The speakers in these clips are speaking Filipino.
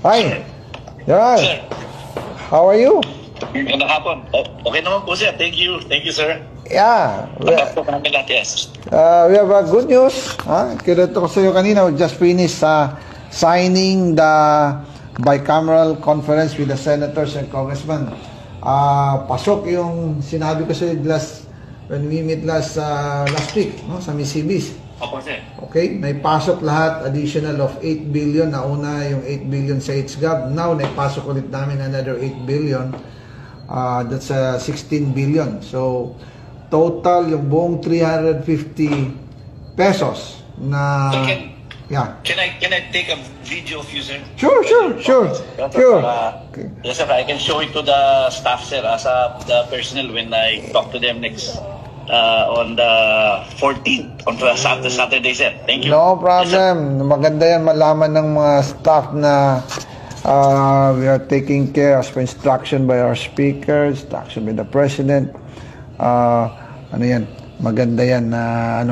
Hi. Gerald. Sir. How are you? Magandang hapon. Okay naman po, sir. Thank you. Thank you, sir. Yeah. Tanggap po kami lahat, yes. We have good news. Kinuto ko sa iyo kanina. We just finished signing the bicameral conference with the senators and congressmen. Pasok yung sinabi ko sa iyo when we meet last week, no, sa Misibis. Opo, sir. Okay, naipasok lahat, additional of 8 billion. Nauna yung 8 billion sa HGAB. Now, naipasok ulit namin another 8 billion. That's 16 billion. So, total yung buong 350 pesos na... So yeah. Can I take a video of you, sir? Sure. Okay. Yes, sir. I can show it to the staff, sir, as the personnel when I talk to them next on the 14th, on Saturday, sir. Thank you. No problem. Yes, maganda yan malaman ng mga staff na we are taking care as per instruction by our speaker, instruction by the president. Ano yan? Maganda yan na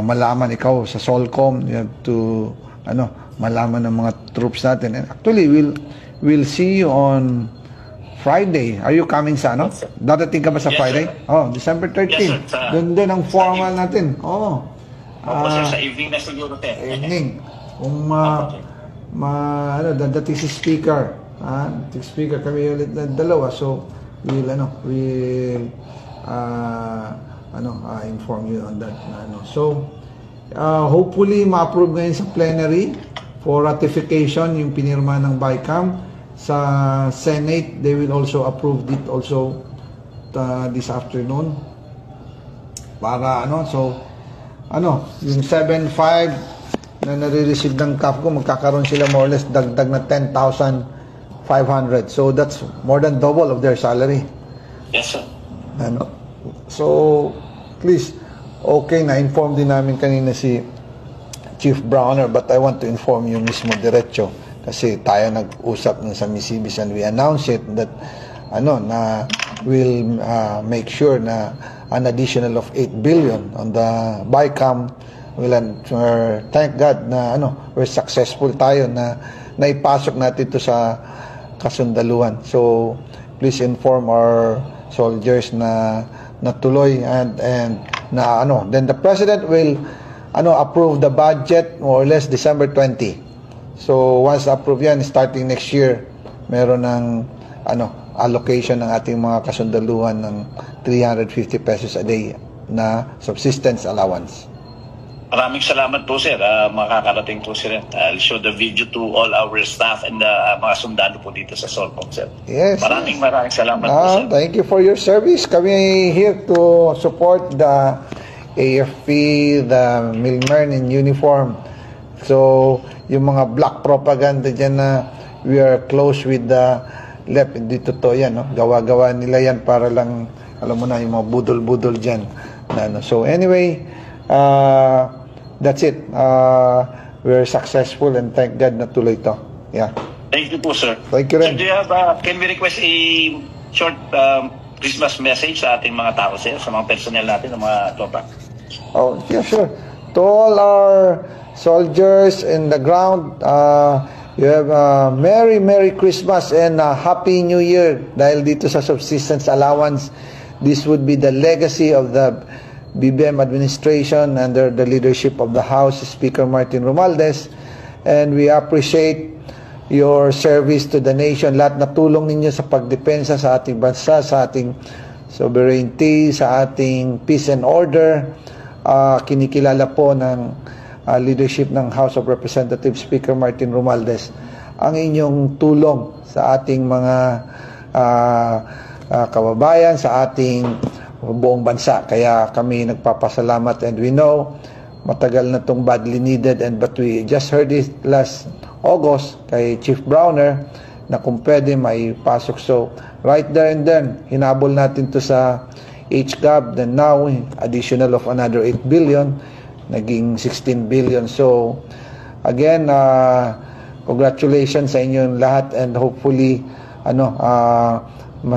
malaman ikaw sa Solcom. You have to malaman ng mga troops natin. And actually, we'll see you on Friday. Are you coming sa ano? Dadating ka ba sa Friday? Sir. Oh, December 13. Yes, sir. Doon ang formal natin. Oh. Opo, sir. Sa evening na siguro, sir. Evening. Kung dadating si speaker. Speaker kami ulit na dalawa. So, we'll inform you on that. So, hopefully, ma-approve ngayon sa plenary for ratification yung pinirma ng BICAM. Sa Senate, they will also approve it also this afternoon. Para yung 7.5 na nare-receive ng CAFCO, magkakaroon sila more or less dagdag na 10,500. So that's more than double of their salary. Yes, sir. So, please, okay, na-inform din namin kanina si Chief Browner, but I want to inform you mismo diretso. Kasi tayo nag-usap ng sa Misibis and we announce it that na we'll make sure na an additional of 8 billion on the BICAM. Thank God na we're successful tayo na naipasok natin ito sa kasundaluhan. So please inform our soldiers na natuloy and na then the president will approve the budget more or less December 20. So once approved yan, starting next year, meron ng allocation ng ating mga kasundaluhan ng 350 pesos a day na subsistence allowance. Maraming salamat po, sir. Makakarating po, sir. I'll show the video to all our staff and mga sundalo po dito sa Solcom, sir. Yes. Maraming salamat po, sir. Thank you for your service. Kami here to support the AFP, the milmen in uniform. So, yung mga black propaganda dyan na we are close with the left, hindi totoo yan, no? Gawa-gawa nila yan para lang, alam mo na, yung mga budol-budol dyan. So, anyway, that's it. We're successful and thank God na tuloy to. Yeah. Thank you po, sir. Thank you rin. Sir, do you have, can we request a short Christmas message sa ating mga tao, sir, sa mga personnel natin, ng mga tropa? Oh, yeah, sure. To all our soldiers in the ground, you have a Merry Christmas and a Happy New Year. Dahil dito sa subsistence allowance, this would be the legacy of the BBM administration under the leadership of the House Speaker Martin Romualdez. And we appreciate your service to the nation. Lahat na tulong ninyo sa pagdepensa sa ating bansa, sa ating sovereignty, sa ating peace and order. Kinikilala po ng leadership ng House of Representatives Speaker Martin Romualdez ang inyong tulong sa ating mga kababayan, sa ating buong bansa. Kaya kami nagpapasalamat and we know matagal na itong badly needed but we just heard it last August kay Chief Browner na kung pwede may pasok. So right there and then hinabol natin to sa HGAB, then now additional of another 8 billion, naging 16 billion. So again, congratulations sa inyong lahat and hopefully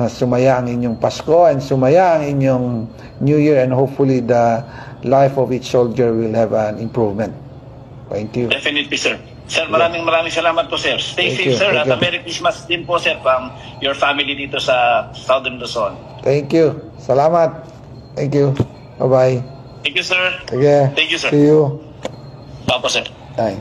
sumaya ang inyong Pasko and sumaya ang inyong New Year and hopefully the life of each soldier will have an improvement. Thank you. Definitely, sir. Sir, maraming salamat po, sir. Stay Thank safe, you. sir. Thank At you. Merry Christmas din po, sir, from your family dito sa Southern Luzon. Thank you. Salamat. Thank you. Bye-bye. Thank you, sir. Sige. Thank you, sir. See you. Papa, sir. Bye.